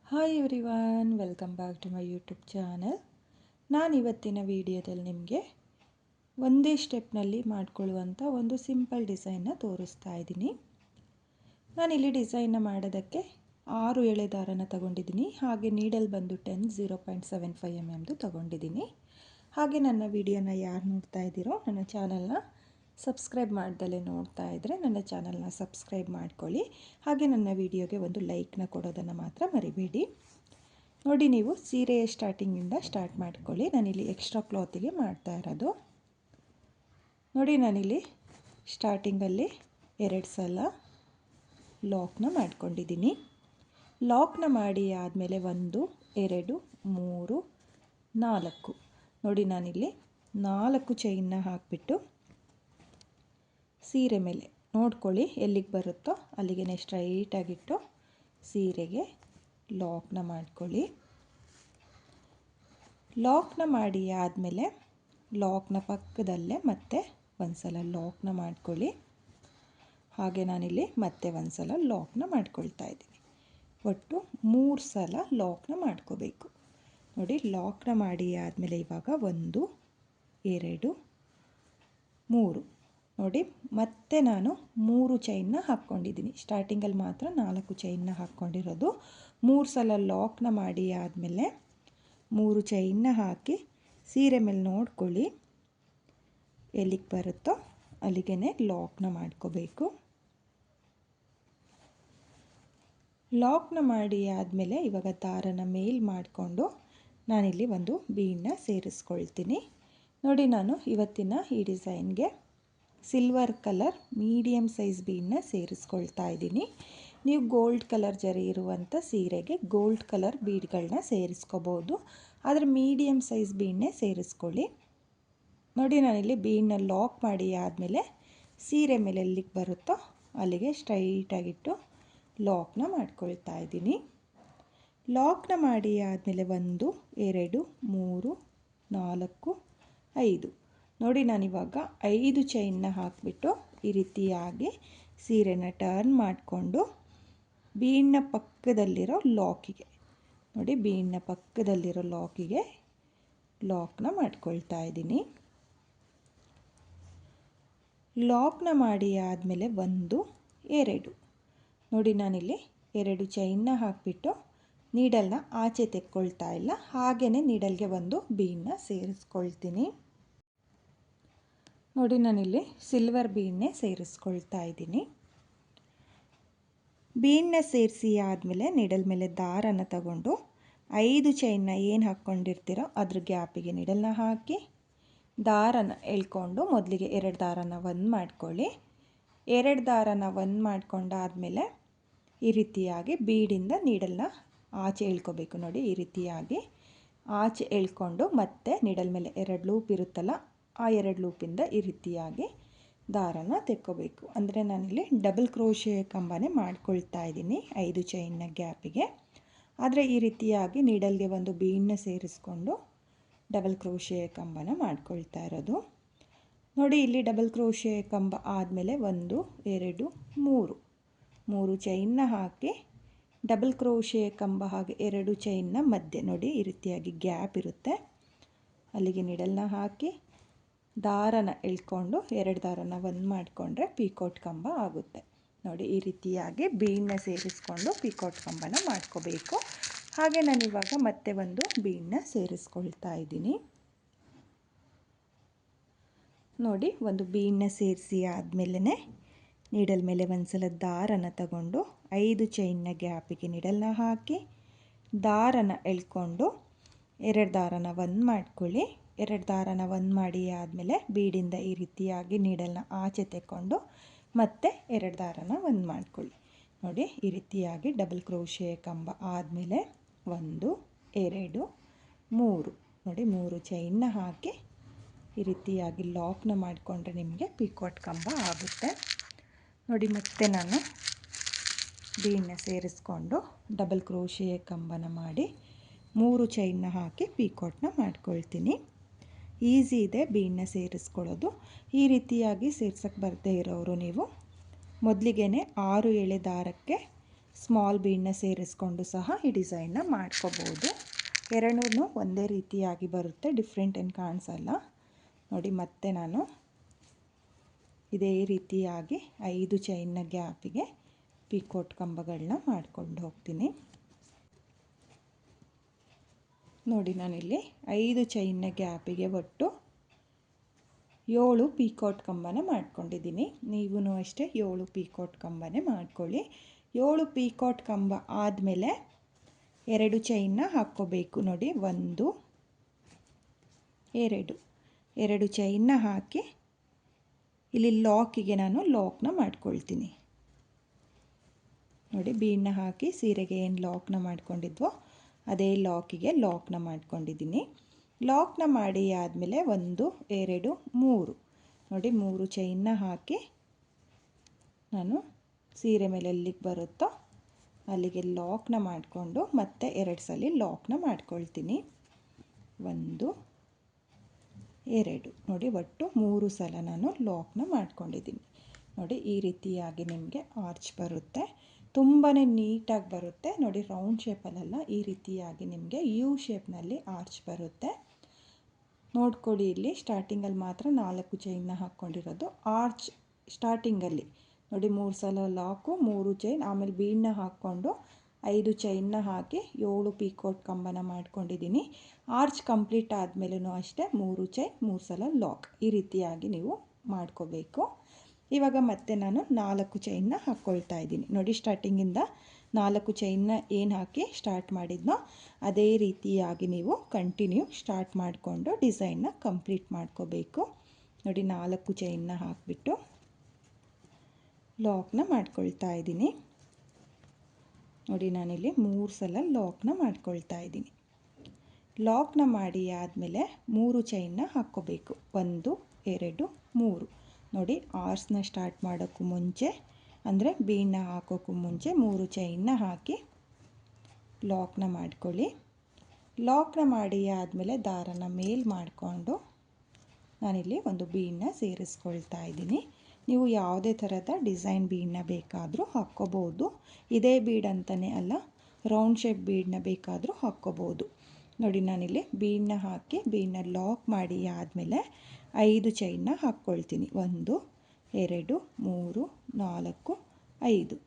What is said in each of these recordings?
Hi everyone, welcome back to my YouTube channel. ನಾನು ಇವತ್ತಿನ ವಿಡಿಯೋದಲ್ಲಿ ನಿಮಗೆ ಒಂದೇ ಸ್ಟೆಪ್ನಲ್ಲಿ ಮಾಡಿಕೊಳ್ಳುವಂಥ ಒಂದು ಸಿಂಪಲ್ ಡಿಸೈನ್ನ ತೋರಿಸ್ತಾ ಇದ್ದೀನಿ. ನಾನಿಲ್ಲಿ ಡಿಸೈನ್ನ ಮಾಡೋದಕ್ಕೆ 6 ಎಳೆ ದಾರನ ತಗೊಂಡಿದ್ದೀನಿ. ಹಾಗೆ ನೀಡಲ್ ಬಂದು 0.75 mm ತಗೊಂಡಿದ್ದೀನಿ. ಹಾಗೆ ನನ್ನ ವಿಡಿಯೋನ ಯಾರು ನೋಡ್ತಾ ಇದ್ದೀರೋ ನನ್ನ ಚಾನಲ್ನ ಸಬ್ಸ್ಕ್ರೈಬ್ ಮಾಡ್ದಲೇ ನೋಡ್ತಾ ಇದ್ದರೆ ನನ್ನ ಚಾನಲ್ನ ಸಬ್ಸ್ಕ್ರೈಬ್ ಮಾಡ್ಕೊಳ್ಳಿ. ಹಾಗೆ ನನ್ನ ವಿಡಿಯೋಗೆ ಒಂದು ಲೈಕ್ನ ಕೊಡೋದನ್ನು ಮಾತ್ರ ಮರಿಬೇಡಿ. ನೋಡಿ, ನೀವು ಸೀರೆಯ ಸ್ಟಾರ್ಟಿಂಗಿಂದ ಸ್ಟಾರ್ಟ್ ಮಾಡ್ಕೊಳ್ಳಿ. ನಾನಿಲ್ಲಿ ಎಕ್ಸ್ಟ್ರಾ ಕ್ಲಾತಿಗೆ ಮಾಡ್ತಾ ಇರೋದು. ನೋಡಿ, ನಾನಿಲ್ಲಿ ಸ್ಟಾರ್ಟಿಂಗಲ್ಲಿ 2 ಸಲ ಲಾಕ್ನ ಮಾಡ್ಕೊಂಡಿದ್ದೀನಿ. ಲಾಕ್ನ ಮಾಡಿ ಆದಮೇಲೆ 1 2 3 4 ನೋಡಿ, ನಾನಿಲ್ಲಿ 4 ಚೈನ್ನ ಹಾಕಿಬಿಟ್ಟು ಸೀರೆ ಮೇಲೆ ನೋಡ್ಕೊಳ್ಳಿ, ಎಲ್ಲಿಗೆ ಬರುತ್ತೋ ಅಲ್ಲಿಗೆ ಸ್ಟ್ರೈಟಾಗಿಟ್ಟು ಸೀರೆಗೆ ಲಾಕ್ನ ಮಾಡ್ಕೊಳ್ಳಿ. ಲಾಕ್ನ ಮಾಡಿ ಆದಮೇಲೆ ಲಾಕ್ನ ಪಕ್ಕದಲ್ಲೇ ಮತ್ತೆ ಒಂದು ಸಲ ಲಾಕ್ನ ಮಾಡ್ಕೊಳ್ಳಿ. ಹಾಗೆ ನಾನಿಲ್ಲಿ ಮತ್ತೆ ಒಂದು ಸಲ ಲಾಕ್ನ ಮಾಡ್ಕೊಳ್ತಾ ಇದ್ದೀನಿ. ಒಟ್ಟು 3 ಸಲ ಲಾಕ್ನ ಮಾಡ್ಕೋಬೇಕು. ನೋಡಿ, ಲಾಕ್ನ ಮಾಡಿ ಆದಮೇಲೆ ಇವಾಗ 1 2 3 ನೋಡಿ, ಮತ್ತೆ ನಾನು 3 ಚೈನ್ನ ಹಾಕ್ಕೊಂಡಿದ್ದೀನಿ. ಸ್ಟಾರ್ಟಿಂಗಲ್ಲಿ ಮಾತ್ರ 4 ಚೈನ್ನ ಹಾಕ್ಕೊಂಡಿರೋದು. 3 ಸಲ ಲಾಕ್ನ ಮಾಡಿ ಆದಮೇಲೆ 3 ಚೈನ್ನ ಹಾಕಿ ಸೀರೆ ಮೇಲೆ ನೋಡ್ಕೊಳ್ಳಿ, ಎಲ್ಲಿಗೆ ಬರುತ್ತೋ ಅಲ್ಲಿಗೆ ಲಾಕ್ನ ಮಾಡ್ಕೋಬೇಕು. ಲಾಕ್ನ ಮಾಡಿ ಆದಮೇಲೆ ಇವಾಗ ದಾರನ ಮೇಲ್ ಮಾಡಿಕೊಂಡು ನಾನಿಲ್ಲಿ ಒಂದು ಬೀಡನ್ನ ಸೇರಿಸ್ಕೊಳ್ತೀನಿ. ನೋಡಿ, ನಾನು ಇವತ್ತಿನ ಈ ಡಿಸೈನ್ಗೆ ಸಿಲ್ವರ್ ಕಲರ್ ಮೀಡಿಯಮ್ ಸೈಜ್ ಬೀಡನ್ನ ಸೇರಿಸ್ಕೊಳ್ತಾ ಇದ್ದೀನಿ. ನೀವು ಗೋಲ್ಡ್ ಕಲರ್ ಜರಿ ಇರುವಂಥ ಸೀರೆಗೆ ಗೋಲ್ಡ್ ಕಲರ್ ಬೀಡ್ಗಳನ್ನ ಸೇರಿಸ್ಕೋಬೋದು, ಆದರೆ ಮೀಡಿಯಮ್ ಸೈಜ್ ಬೀಡನ್ನೇ ಸೇರಿಸ್ಕೊಳ್ಳಿ. ನೋಡಿ, ನಾನಿಲ್ಲಿ ಬೀಡನ್ನ ಲಾಕ್ ಮಾಡಿ ಆದಮೇಲೆ ಸೀರೆ ಮೇಲೆ ಎಲ್ಲಿಗೆ ಬರುತ್ತೋ ಅಲ್ಲಿಗೆ ಸ್ಟ್ರೈಟಾಗಿಟ್ಟು ಲಾಕ್ನ ಮಾಡ್ಕೊಳ್ತಾ ಇದ್ದೀನಿ. ಲಾಕ್ನ ಮಾಡಿ ಆದಮೇಲೆ 1 2 3 4 5 ನೋಡಿ, ನಾನಿವಾಗ 5 ಚೈನ್ನ ಹಾಕಿಬಿಟ್ಟು ಈ ರೀತಿಯಾಗಿ ಸೀರೆನ ಟರ್ನ್ ಮಾಡಿಕೊಂಡು ಬೀಡ್ನ ಪಕ್ಕದಲ್ಲಿರೋ ಲಾಕಿಗೆ ನೋಡಿ, ಬೀಡ್ನ ಪಕ್ಕದಲ್ಲಿರೋ ಲಾಕಿಗೆ ಲಾಕ್ನ ಮಾಡ್ಕೊಳ್ತಾ ಇದ್ದೀನಿ. ಲಾಕ್ನ ಮಾಡಿ ಆದಮೇಲೆ 1 2 ನೋಡಿ, ನಾನಿಲ್ಲಿ 2 ಚೈನ್ನ ಹಾಕಿಬಿಟ್ಟು ನೀಡಲ್ನ ಆಚೆ ತೆಕ್ಕೊಳ್ತಾ ಇಲ್ಲ, ಹಾಗೆಯೇ ನೀಡಲ್ಗೆ ಒಂದು ಬೀಡನ್ನ ಸೇರಿಸ್ಕೊಳ್ತೀನಿ. ನೋಡಿ, ನಾನಿಲ್ಲಿ ಸಿಲ್ವರ್ ಬೀಡನ್ನೇ ಸೇರಿಸ್ಕೊಳ್ತಾ ಇದ್ದೀನಿ. ಬೀಡನ್ನ ಸೇರಿಸಿ ಆದಮೇಲೆ ನೀಡಲ್ ಮೇಲೆ ದಾರನ ತಗೊಂಡು 5 ಚೈನ್ನ ಏನು ಹಾಕ್ಕೊಂಡಿರ್ತೀರೋ ಅದ್ರ ಗ್ಯಾಪಿಗೆ ನೀಡಲ್ನ ಹಾಕಿ ದಾರನ ಎಳ್ಕೊಂಡು ಮೊದಲಿಗೆ 2 ದಾರನ ಒಂದು ಮಾಡ್ಕೊಳ್ಳಿ. 2 ದಾರನ ಒಂದು ಮಾಡ್ಕೊಂಡಾದಮೇಲೆ ಈ ರೀತಿಯಾಗಿ ಬೀಡಿಂದ ನೀಡಲ್ನ ಆಚೆ ಎಳ್ಕೋಬೇಕು. ನೋಡಿ, ಈ ರೀತಿಯಾಗಿ ಆಚೆ ಎಳ್ಕೊಂಡು ಮತ್ತೆ ನೀಡಲ್ ಮೇಲೆ 2 ಲೂಪ್ ಇರುತ್ತಲ್ಲ, ಆ 2 ಲೂಪಿಂದ ಈ ರೀತಿಯಾಗಿ ದಾರನ ತೆಕ್ಕೋಬೇಕು. ಅಂದರೆ ನಾನಿಲ್ಲಿ ಡಬಲ್ ಕ್ರೋಶೆ ಕಂಬನೇ ಮಾಡ್ಕೊಳ್ತಾ ಇದ್ದೀನಿ 5 ಚೈನ್ನ ಗ್ಯಾಪಿಗೆ. ಆದರೆ ಈ ರೀತಿಯಾಗಿ ನೀಡಲ್ಗೆ ಒಂದು ಬೀಡನ್ನ ಸೇರಿಸ್ಕೊಂಡು ಡಬಲ್ ಕ್ರೋಶೆ ಕಂಬನ ಮಾಡ್ಕೊಳ್ತಾ ಇರೋದು. ನೋಡಿ, ಇಲ್ಲಿ ಡಬಲ್ ಕ್ರೋಶೆ ಕಂಬ ಆದಮೇಲೆ 1 2 3 ಚೈನ್ನ ಹಾಕಿ ಡಬಲ್ ಕ್ರೋಶೆ ಕಂಬ ಹಾಗೆ 2 ಚೈನ್ನ ಮಧ್ಯೆ ನೋಡಿ ಈ ರೀತಿಯಾಗಿ ಗ್ಯಾಪ್ ಇರುತ್ತೆ, ಅಲ್ಲಿಗೆ ನೀಡಲ್ನ ಹಾಕಿ ದಾರನ ಎಳ್ಕೊಂಡು 2 ದಾರನ ಒಂದು ಮಾಡಿಕೊಂಡ್ರೆ ಪೀಕೋಟ್ ಕಂಬ ಆಗುತ್ತೆ. ನೋಡಿ, ಈ ರೀತಿಯಾಗಿ ಬೀಡನ್ನ ಸೇರಿಸ್ಕೊಂಡು ಪೀಕೋಟ್ ಕಂಬನ ಮಾಡ್ಕೋಬೇಕು. ಹಾಗೆ ನಾನಿವಾಗ ಮತ್ತೆ ಒಂದು ಬೀಡನ್ನ ಸೇರಿಸ್ಕೊಳ್ತಾ ಇದ್ದೀನಿ. ನೋಡಿ, ಒಂದು ಬೀಡನ್ನ ಸೇರಿಸಿ ಆದಮೇಲೆ ನೀಡಲ್ ಮೇಲೆ ಒಂದು ಸಲ ದಾರನ ತಗೊಂಡು 5 ಚೈನ್ನ ಗ್ಯಾಪಿಗೆ ನೀಡಲ್ನ ಹಾಕಿ ದಾರನ ಎಳ್ಕೊಂಡು 2 ದಾರನ ಒಂದು ಮಾಡ್ಕೊಳ್ಳಿ. 2 ದಾರನ ಒಂದು ಮಾಡಿ ಆದಮೇಲೆ ಬೀಡಿಂದ ಈ ರೀತಿಯಾಗಿ ನೀಡಲ್ನ ಆಚೆ ತೆಕ್ಕೊಂಡು ಮತ್ತೆ 2 ದಾರನ ಒಂದು ಮಾಡ್ಕೊಳ್ಳಿ. ನೋಡಿ, ಈ ರೀತಿಯಾಗಿ ಡಬಲ್ ಕ್ರೋಶೆ ಕಂಬ ಆದಮೇಲೆ 1 2 3 ನೋಡಿ 3 ಚೈನ್ನ ಹಾಕಿ ಈ ರೀತಿಯಾಗಿ ಲಾಕ್ನ ಮಾಡಿಕೊಂಡ್ರೆ ನಿಮಗೆ ಪೀಕೋಟ್ ಕಂಬ ಆಗುತ್ತೆ. ನೋಡಿ, ಮತ್ತೆ ನಾನು ಬೀಡನ್ನ ಸೇರಿಸ್ಕೊಂಡು ಡಬಲ್ ಕ್ರೋಶೆ ಕಂಬನ ಮಾಡಿ 3 ಚೈನ್ನ ಹಾಕಿ ಪೀಕೋಟ್ನ ಮಾಡ್ಕೊಳ್ತೀನಿ. ಈಸಿ ಇದೆ ಬೀಡನ್ನ ಸೇರಿಸ್ಕೊಳ್ಳೋದು. ಈ ರೀತಿಯಾಗಿ ಸೇರ್ಸಕ್ಕೆ ಬರದೇ ಇರೋರು ನೀವು ಮೊದಲಿಗೆ 6 ಎಳೆ ದಾರಕ್ಕೆ ಸ್ಮಾಲ್ ಬೀಡನ್ನ ಸೇರಿಸ್ಕೊಂಡು ಸಹ ಈ ಡಿಸೈನ್ನ ಮಾಡ್ಕೋಬೋದು. ಎರಡೂ ಒಂದೇ ರೀತಿಯಾಗಿ ಬರುತ್ತೆ, ಡಿಫ್ರೆಂಟ್ ಏನು ಕಾಣಿಸಲ್ಲ. ನೋಡಿ ಮತ್ತೆ ನಾನು ಇದೇ ರೀತಿಯಾಗಿ 5 ಚೈನ್ನ ಗ್ಯಾಪಿಗೆ ಪಿಕೋಟ್ ಕಂಬಗಳನ್ನ ಮಾಡ್ಕೊಂಡು ಹೋಗ್ತೀನಿ. ನೋಡಿ ನಾನಿಲ್ಲಿ 5 ಚೈನ್ನ ಗ್ಯಾಪಿಗೆ ಒಟ್ಟು 7 ಪಿಕೋಟ್ ಕಂಬನ ಮಾಡ್ಕೊಂಡಿದ್ದೀನಿ. ನೀವು ಅಷ್ಟೇ 7 ಪಿಕೋಟ್ ಕಂಬನೇ ಮಾಡ್ಕೊಳ್ಳಿ. 7 ಪಿಕೋಟ್ ಕಂಬ ಆದಮೇಲೆ 2 ಚೈನ್ನ ಹಾಕ್ಕೋಬೇಕು. ನೋಡಿ 1 2 ಚೈನ್ನ ಹಾಕಿ ಇಲ್ಲಿ ಲಾಕಿಗೆ ನಾನು ಲಾಕ್ನ ಮಾಡ್ಕೊಳ್ತೀನಿ. ನೋಡಿ ಬೀಡನ್ನ ಹಾಕಿ ಸೀರೆಗೆ ಏನು ಲಾಕ್ನ ಮಾಡ್ಕೊಂಡಿದ್ವೋ ಅದೇ ಲಾಕಿಗೆ ಲಾಕ್ನ ಮಾಡ್ಕೊಂಡಿದ್ದೀನಿ. ಲಾಕ್ನ ಮಾಡಿ ಆದಮೇಲೆ 1 2 3 ನೋಡಿ 3 ಚೈನ್ನ ಹಾಕಿ ನಾನು ಸೀರೆ ಮೇಲೆ ಎಲ್ಲಿಗೆ ಬರುತ್ತೋ ಅಲ್ಲಿಗೆ ಲಾಕ್ನ ಮಾಡಿಕೊಂಡು ಮತ್ತೆ 2 ಸಲ ಲಾಕ್ನ ಮಾಡ್ಕೊಳ್ತೀನಿ. 1 2 ನೋಡಿ ಒಟ್ಟು 3 ಸಲ ನಾನು ಲಾಕ್ನ ಮಾಡ್ಕೊಂಡಿದ್ದೀನಿ. ನೋಡಿ ಈ ರೀತಿಯಾಗಿ ನಿಮಗೆ ಆರ್ಚ್ ಬರುತ್ತೆ, ತುಂಬಾ ನೀಟಾಗಿ ಬರುತ್ತೆ. ನೋಡಿ ರೌಂಡ್ ಶೇಪಲ್ಲೆಲ್ಲ ಈ ರೀತಿಯಾಗಿ ನಿಮಗೆ ಯು ಶೇಪ್ನಲ್ಲಿ ಆರ್ಚ್ ಬರುತ್ತೆ. ನೋಡ್ಕೊಳ್ಳಿ, ಇಲ್ಲಿ ಸ್ಟಾರ್ಟಿಂಗಲ್ಲಿ ಮಾತ್ರ 4 ಚೈನ್ನ ಹಾಕ್ಕೊಂಡಿರೋದು. ಆರ್ಚ್ ಸ್ಟಾರ್ಟಿಂಗಲ್ಲಿ ನೋಡಿ 3 ಸಲ ಲಾಕು, 3 ಚೈನ್, ಆಮೇಲೆ ಬೀಡನ್ನ ಹಾಕ್ಕೊಂಡು 5 ಚೈನ್ನ ಹಾಕಿ 7 ಪಿಕೋಟ್ ಕಂಬನ ಮಾಡ್ಕೊಂಡಿದ್ದೀನಿ. ಆರ್ಚ್ ಕಂಪ್ಲೀಟ್ ಆದಮೇಲೂ ಅಷ್ಟೇ 3 ಚೈನ್ 3 ಸಲ ಲಾಕ್, ಈ ರೀತಿಯಾಗಿ ನೀವು ಮಾಡ್ಕೋಬೇಕು. ಇವಾಗ ಮತ್ತೆ ನಾನು 4 ಚೈನ್ನ ಹಾಕ್ಕೊಳ್ತಾ ಇದ್ದೀನಿ. ನೋಡಿ ಸ್ಟಾರ್ಟಿಂಗಿಂದ 4 ಚೈನ್ನ ಏನು ಹಾಕಿ ಸ್ಟಾರ್ಟ್ ಮಾಡಿದ್ನೋ ಅದೇ ರೀತಿಯಾಗಿ ನೀವು ಕಂಟಿನ್ಯೂ ಸ್ಟಾರ್ಟ್ ಮಾಡಿಕೊಂಡು ಡಿಸೈನ್ನ ಕಂಪ್ಲೀಟ್ ಮಾಡ್ಕೋಬೇಕು. ನೋಡಿ 4 ಚೈನ್ನ ಹಾಕಿಬಿಟ್ಟು ಲಾಕ್ನ ಮಾಡ್ಕೊಳ್ತಾ ಇದ್ದೀನಿ. ನೋಡಿ ನಾನಿಲ್ಲಿ 3 ಸಲ ಲಾಕ್ನ ಮಾಡ್ಕೊಳ್ತಾ ಇದ್ದೀನಿ. ಲಾಕ್ನ ಮಾಡಿ ಆದಮೇಲೆ 3 ಚೈನ್ನ ಹಾಕ್ಕೋಬೇಕು. 1 2 3 ನೋಡಿ ಆರ್ಚ್ನ ಸ್ಟಾರ್ಟ್ ಮಾಡೋಕ್ಕೂ ಮುಂಚೆ ಅಂದರೆ ಬೀಡನ್ನ ಹಾಕೋಕ್ಕೂ ಮುಂಚೆ 3 ಚೈನ್ನ ಹಾಕಿ ಲಾಕ್ನ ಮಾಡ್ಕೊಳ್ಳಿ. ಲಾಕ್ನ ಮಾಡಿ ಆದಮೇಲೆ ದಾರನ ಮೇಲ್ ಮಾಡಿಕೊಂಡು ನಾನಿಲ್ಲಿ ಒಂದು ಬೀಡನ್ನ ಸೇರಿಸ್ಕೊಳ್ತಾ ಇದ್ದೀನಿ. ನೀವು ಯಾವುದೇ ಥರದ ಡಿಸೈನ್ ಬೀಡನ್ನ ಬೇಕಾದರೂ ಹಾಕ್ಕೋಬೋದು. ಇದೇ ಬೀಡ್ ಅಂತಲೇ ಅಲ್ಲ, ರೌಂಡ್ ಶೇಪ್ ಬೀಡನ್ನ ಬೇಕಾದರೂ ಹಾಕ್ಕೋಬೋದು. ನೋಡಿ ನಾನಿಲ್ಲಿ ಬೀಡನ್ನ ಹಾಕಿ ಬೀಡನ್ನ ಲಾಕ್ ಮಾಡಿ ಆದಮೇಲೆ 5 ಚೈನ್ನ ಹಾಕ್ಕೊಳ್ತೀನಿ. 1 2 3 4 5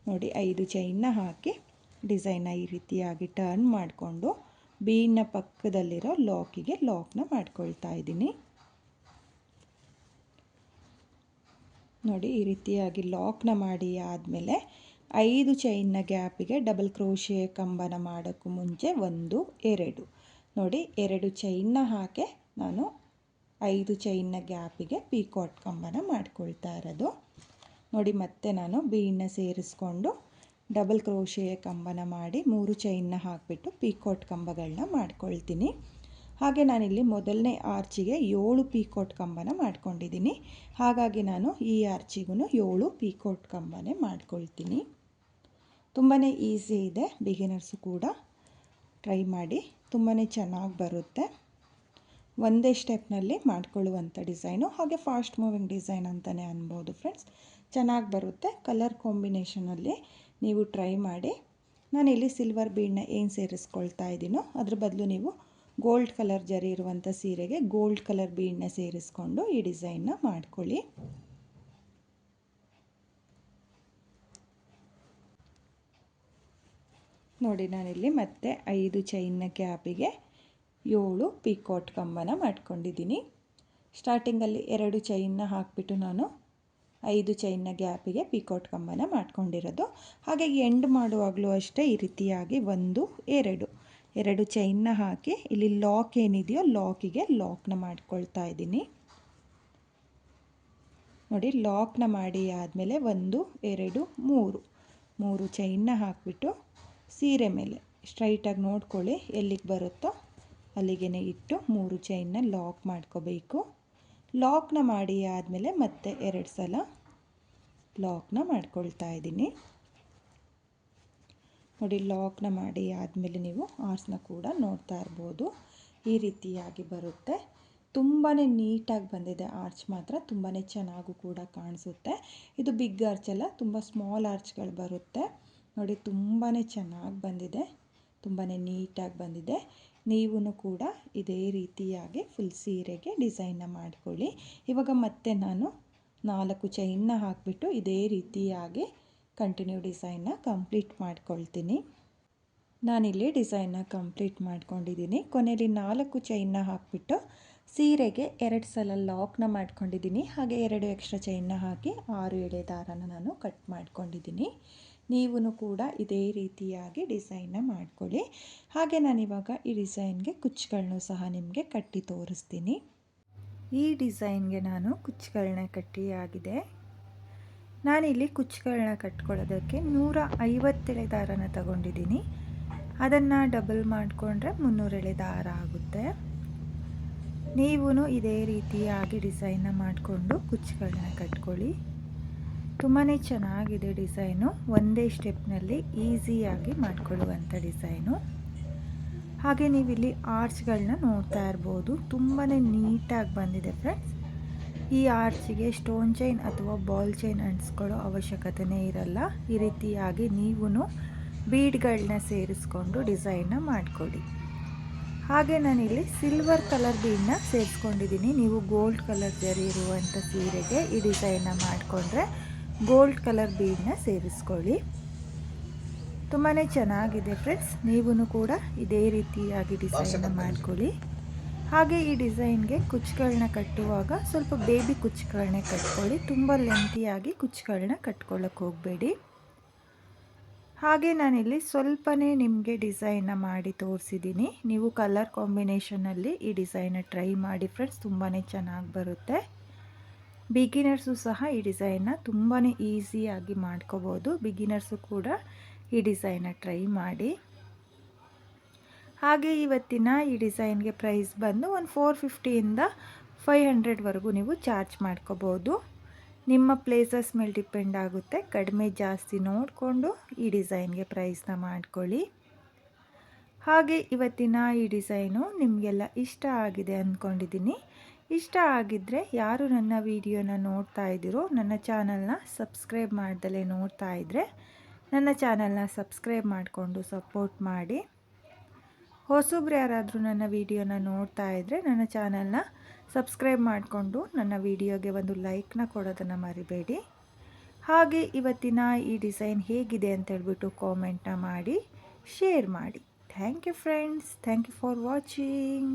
ನೋಡಿ 5 ಚೈನ್ನ ಹಾಕಿ ಡಿಸೈನ್ನ ಈ ರೀತಿಯಾಗಿ ಟರ್ನ್ ಮಾಡಿಕೊಂಡು ಬೀಡನ್ನ ಪಕ್ಕದಲ್ಲಿರೋ ಲಾಕಿಗೆ ಲಾಕ್ನ ಮಾಡ್ಕೊಳ್ತಾ ಇದ್ದೀನಿ. ನೋಡಿ ಈ ರೀತಿಯಾಗಿ ಲಾಕ್ನ ಮಾಡಿ ಆದಮೇಲೆ 5 ಚೈನ್ನ ಗ್ಯಾಪಿಗೆ ಡಬಲ್ ಕ್ರೋಶೆ ಕಂಬನ ಮಾಡೋಕ್ಕೂ ಮುಂಚೆ 1 2 ನೋಡಿ 2 ಚೈನ್ನ ಹಾಕಿ ನಾನು 5 ಚೈನ್ನ ಗ್ಯಾಪಿಗೆ ಪಿಕೋಟ್ ಕಂಬನ ಮಾಡ್ಕೊಳ್ತಾ ಇರೋದು. ನೋಡಿ ಮತ್ತೆ ನಾನು ಬೀಡನ್ನ ಸೇರಿಸ್ಕೊಂಡು ಡಬಲ್ ಕ್ರೋಶೆ ಕಂಬನ ಮಾಡಿ 3 ಚೈನ್ನ ಹಾಕಿಬಿಟ್ಟು ಪಿಕೋಟ್ ಕಂಬಗಳನ್ನ ಮಾಡ್ಕೊಳ್ತೀನಿ. ಹಾಗೆ ನಾನಿಲ್ಲಿ ಮೊದಲನೇ ಆರ್ಚಿಗೆ 7 ಪಿಕೋಟ್ ಕಂಬನ ಮಾಡ್ಕೊಂಡಿದ್ದೀನಿ. ಹಾಗಾಗಿ ನಾನು ಈ ಆರ್ಚಿಗೂ 7 ಪಿಕೋಟ್ ಕಂಬನೇ ಮಾಡ್ಕೊಳ್ತೀನಿ. ತುಂಬಾ ಈಸಿ ಇದೆ, ಬಿಗಿನರ್ಸು ಕೂಡ ಟ್ರೈ ಮಾಡಿ, ತುಂಬಾ ಚೆನ್ನಾಗಿ ಬರುತ್ತೆ. ಒಂದೇ ಸ್ಟೆಪ್ನಲ್ಲಿ ಮಾಡ್ಕೊಳ್ಳುವಂಥ ಡಿಸೈನು, ಹಾಗೆ ಫಾಸ್ಟ್ ಮೂವಿಂಗ್ ಡಿಸೈನ್ ಅಂತಲೇ ಅನ್ಬೋದು ಫ್ರೆಂಡ್ಸ್. ಚೆನ್ನಾಗಿ ಬರುತ್ತೆ. ಕಲರ್ ಕಾಂಬಿನೇಷನಲ್ಲಿ ನೀವು ಟ್ರೈ ಮಾಡಿ. ನಾನಿಲ್ಲಿ ಸಿಲ್ವರ್ ಬೀಡನ್ನ ಏನು ಸೇರಿಸ್ಕೊಳ್ತಾ ಇದ್ದೀನೋ ಅದ್ರ ಬದಲು ನೀವು ಗೋಲ್ಡ್ ಕಲರ್ ಜರಿ ಇರುವಂಥ ಸೀರೆಗೆ ಗೋಲ್ಡ್ ಕಲರ್ ಬೀಡನ್ನ ಸೇರಿಸ್ಕೊಂಡು ಈ ಡಿಸೈನ್ನ ಮಾಡ್ಕೊಳ್ಳಿ. ನೋಡಿ ನಾನಿಲ್ಲಿ ಮತ್ತೆ 5 ಚೈನ್ನ ಗ್ಯಾಪಿಗೆ 7 ಪಿಕೋಟ್ ಕಂಬನ ಮಾಡ್ಕೊಂಡಿದ್ದೀನಿ. ಸ್ಟಾರ್ಟಿಂಗಲ್ಲಿ 2 ಚೈನ್ನ ಹಾಕಿಬಿಟ್ಟು ನಾನು 5 ಚೈನ್ನ ಗ್ಯಾಪಿಗೆ ಪಿಕೋಟ್ ಕಂಬನ ಮಾಡ್ಕೊಂಡಿರೋದು. ಹಾಗೆ ಎಂಡ್ ಮಾಡುವಾಗಲೂ ಅಷ್ಟೇ ಈ ರೀತಿಯಾಗಿ 1 2 ಚೈನ್ನ ಹಾಕಿ ಇಲ್ಲಿ ಲಾಕ್ ಏನಿದೆಯೋ ಲಾಕಿಗೆ ಲಾಕ್ನ ಮಾಡ್ಕೊಳ್ತಾ ಇದ್ದೀನಿ. ನೋಡಿ ಲಾಕ್ನ ಮಾಡಿ ಆದಮೇಲೆ 1 2 3 ಚೈನ್ನ ಹಾಕಿಬಿಟ್ಟು ಸೀರೆ ಮೇಲೆ ಸ್ಟ್ರೈಟಾಗಿ ನೋಡ್ಕೊಳ್ಳಿ, ಎಲ್ಲಿಗೆ ಬರುತ್ತೋ ಅಲ್ಲಿಗೆ ಇಟ್ಟು 3 ಚೈನ್ನ ಲಾಕ್ ಮಾಡ್ಕೋಬೇಕು. ಲಾಕ್ನ ಮಾಡಿ ಆದಮೇಲೆ ಮತ್ತೆ 2 ಸಲ ಲಾಕ್ನ ಮಾಡ್ಕೊಳ್ತಾ ಇದ್ದೀನಿ. ನೋಡಿ ಲಾಕ್ನ ಮಾಡಿ ಆದಮೇಲೆ ನೀವು ಆರ್ಚ್ನ ಕೂಡ ನೋಡ್ತಾ ಇರ್ಬೋದು, ಈ ರೀತಿಯಾಗಿ ಬರುತ್ತೆ. ತುಂಬಾ ನೀಟಾಗಿ ಬಂದಿದೆ ಆರ್ಚ್, ಮಾತ್ರ ತುಂಬಾ ಚೆನ್ನಾಗೂ ಕೂಡ ಕಾಣಿಸುತ್ತೆ. ಇದು ಬಿಗ್ ಆರ್ಚ್ ಅಲ್ಲ, ತುಂಬ ಸ್ಮಾಲ್ ಆರ್ಚ್ಗಳು ಬರುತ್ತೆ. ನೋಡಿ ತುಂಬಾ ಚೆನ್ನಾಗಿ ಬಂದಿದೆ, ತುಂಬಾ ನೀಟಾಗಿ ಬಂದಿದೆ. ನೀವು ಕೂಡ ಇದೇ ರೀತಿಯಾಗಿ ಫುಲ್ ಸೀರೆಗೆ ಡಿಸೈನ್ನ ಮಾಡ್ಕೊಳ್ಳಿ. ಇವಾಗ ಮತ್ತೆ ನಾನು 4 ಚೈನ್ನ ಹಾಕಿಬಿಟ್ಟು ಇದೇ ರೀತಿಯಾಗಿ ಕಂಟಿನ್ಯೂ ಡಿಸೈನ್ನ ಕಂಪ್ಲೀಟ್ ಮಾಡ್ಕೊಳ್ತೀನಿ. ನಾನಿಲ್ಲಿ ಡಿಸೈನ್ನ ಕಂಪ್ಲೀಟ್ ಮಾಡ್ಕೊಂಡಿದ್ದೀನಿ. ಕೊನೆಯಲ್ಲಿ 4 ಚೈನ್ನ ಹಾಕಿಬಿಟ್ಟು ಸೀರೆಗೆ 2 ಸಲ ಲಾಕ್ನ ಮಾಡ್ಕೊಂಡಿದ್ದೀನಿ. ಹಾಗೆ 2 ಎಕ್ಸ್ಟ್ರಾ ಚೈನ್ನ ಹಾಕಿ 6 ಎಳೆ ದಾರನ ನಾನು ಕಟ್ ಮಾಡ್ಕೊಂಡಿದ್ದೀನಿ. ನೀವು ಕೂಡ ಇದೇ ರೀತಿಯಾಗಿ ಡಿಸೈನ್ನ ಮಾಡ್ಕೊಳ್ಳಿ. ಹಾಗೆ ನಾನಿವಾಗ ಈ ಡಿಸೈನ್ಗೆ ಕುಚ್ಚುಗಳನ್ನೂ ಸಹ ನಿಮಗೆ ಕಟ್ಟಿ ತೋರಿಸ್ತೀನಿ. ಈ ಡಿಸೈನ್ಗೆ ನಾನು ಕುಚ್ಚುಗಳನ್ನ ಕಟ್ಟಿಯಾಗಿದೆ. ನಾನಿಲ್ಲಿ ಕುಚ್ಚುಗಳನ್ನ ಕಟ್ಕೊಳ್ಳೋದಕ್ಕೆ 150 ಎಳೆ ದಾರನ ತಗೊಂಡಿದ್ದೀನಿ. ಅದನ್ನು ಡಬಲ್ ಮಾಡಿಕೊಂಡ್ರೆ 300 ಎಳೆ ದಾರ ಆಗುತ್ತೆ. ನೀವು ಇದೇ ರೀತಿಯಾಗಿ ಡಿಸೈನ್ನ ಮಾಡಿಕೊಂಡು ಕುಚ್ಚುಗಳನ್ನ ಕಟ್ಕೊಳ್ಳಿ. ತುಂಬಾ ಚೆನ್ನಾಗಿದೆ ಡಿಸೈನು, ಒಂದೇ ಸ್ಟೆಪ್ನಲ್ಲಿ ಈಸಿಯಾಗಿ ಮಾಡಿಕೊಳ್ಳುವಂಥ ಡಿಸೈನು. ಹಾಗೆ ನೀವಿಲ್ಲಿ ಆರ್ಚ್ಗಳನ್ನ ನೋಡ್ತಾ ಇರ್ಬೋದು, ತುಂಬಾ ನೀಟಾಗಿ ಬಂದಿದೆ ಫ್ರೆಂಡ್ಸ್. ಈ ಆರ್ಚಿಗೆ ಸ್ಟೋನ್ ಚೈನ್ ಅಥವಾ ಬಾಲ್ ಚೈನ್ ಅಂಟಿಸ್ಕೊಳ್ಳೋ ಅವಶ್ಯಕತೆಯೇ ಇರಲ್ಲ. ಈ ರೀತಿಯಾಗಿ ನೀವು ಬೀಡ್ಗಳನ್ನ ಸೇರಿಸ್ಕೊಂಡು ಡಿಸೈನ್ನ ಮಾಡಿಕೊಡಿ. ಹಾಗೆ ನಾನಿಲ್ಲಿ ಸಿಲ್ವರ್ ಕಲರ್ ಬೀಡನ್ನ ಸೇರಿಸ್ಕೊಂಡಿದ್ದೀನಿ. ನೀವು ಗೋಲ್ಡ್ ಕಲರ್ ಜರಿ ಇರುವಂಥ ಸೀರೆಗೆ ಈ ಡಿಸೈನ್ನ ಮಾಡಿಕೊಂಡ್ರೆ ಗೋಲ್ಡ್ ಕಲರ್ ಬೀಡನ್ನ ಸೇರಿಸ್ಕೊಳ್ಳಿ. ತುಂಬಾ ಚೆನ್ನಾಗಿದೆ ಫ್ರೆಂಡ್ಸ್. ನೀವು ಕೂಡ ಇದೇ ರೀತಿಯಾಗಿ ಡಿಸೈನ್ನ ಮಾಡ್ಕೊಳ್ಳಿ. ಹಾಗೆ ಈ ಡಿಸೈನ್ಗೆ ಕುಚ್ಚುಗಳನ್ನ ಕಟ್ಟುವಾಗ ಸ್ವಲ್ಪ ಬೇಬಿ ಕುಚ್ಚುಗಳನ್ನೇ ಕಟ್ಕೊಳ್ಳಿ. ತುಂಬ ಲೆಂತಿಯಾಗಿ ಕುಚ್ಚುಗಳನ್ನ ಕಟ್ಕೊಳ್ಳೋಕೆ ಹೋಗಬೇಡಿ. ಹಾಗೆ ನಾನಿಲ್ಲಿ ಸ್ವಲ್ಪನೇ ನಿಮಗೆ ಡಿಸೈನ್ನ ಮಾಡಿ ತೋರಿಸಿದ್ದೀನಿ. ನೀವು ಕಲರ್ ಕಾಂಬಿನೇಷನಲ್ಲಿ ಈ ಡಿಸೈನ್ನ ಟ್ರೈ ಮಾಡಿ ಫ್ರೆಂಡ್ಸ್, ತುಂಬಾ ಚೆನ್ನಾಗಿ ಬರುತ್ತೆ. ಬಿಗಿನರ್ಸು ಸಹ ಈ ಡಿಸೈನ್ನ ತುಂಬಾ ಈಸಿಯಾಗಿ ಮಾಡ್ಕೋಬೋದು. ಬಿಗಿನರ್ಸು ಕೂಡ ಈ ಡಿಸೈನ್ನ ಟ್ರೈ ಮಾಡಿ. ಹಾಗೆ ಇವತ್ತಿನ ಈ ಡಿಸೈನ್ಗೆ ಪ್ರೈಸ್ ಬಂದು ಒಂದು 450ಇಂದ 500ವರೆಗೂ ನೀವು ಚಾರ್ಜ್ ಮಾಡ್ಕೋಬೋದು. ನಿಮ್ಮ ಪ್ಲೇಸಸ್ ಮೇಲೆ ಡಿಪೆಂಡ್ ಆಗುತ್ತೆ. ಕಡಿಮೆ ಜಾಸ್ತಿ ನೋಡಿಕೊಂಡು ಈ ಡಿಸೈನ್ಗೆ ಪ್ರೈಸ್ನ ಮಾಡ್ಕೊಳ್ಳಿ. ಹಾಗೆ ಇವತ್ತಿನ ಈ ಡಿಸೈನು ನಿಮಗೆಲ್ಲ ಇಷ್ಟ ಆಗಿದೆ ಅಂದ್ಕೊಂಡಿದ್ದೀನಿ. ಇಷ್ಟ ಆಗಿದ್ದರೆ ಯಾರು ನನ್ನ ವಿಡಿಯೋನ ನೋಡ್ತಾ ಇದ್ದೀರೋ, ನನ್ನ ಚಾನಲ್ನ ಸಬ್ಸ್ಕ್ರೈಬ್ ಮಾಡ್ದಲೇ ನೋಡ್ತಾ ಇದ್ದರೆ ನನ್ನ ಚಾನಲ್ನ ಸಬ್ಸ್ಕ್ರೈಬ್ ಮಾಡಿಕೊಂಡು ಸಪೋರ್ಟ್ ಮಾಡಿ. ಹೊಸಬ್ರು ಯಾರಾದರೂ ನನ್ನ ವಿಡಿಯೋನ ನೋಡ್ತಾ ಇದ್ದರೆ ನನ್ನ ಚಾನಲ್ನ ಸಬ್ಸ್ಕ್ರೈಬ್ ಮಾಡಿಕೊಂಡು ನನ್ನ ವಿಡಿಯೋಗೆ ಒಂದು ಲೈಕ್ನ ಕೊಡೋದನ್ನು ಮರಿಬೇಡಿ. ಹಾಗೆ ಇವತ್ತಿನ ಈ ಡಿಸೈನ್ ಹೇಗಿದೆ ಅಂತ ಹೇಳ್ಬಿಟ್ಟು ಕಾಮೆಂಟ್ನ ಮಾಡಿ ಶೇರ್ ಮಾಡಿ. Thank you friends. Thank you for watching.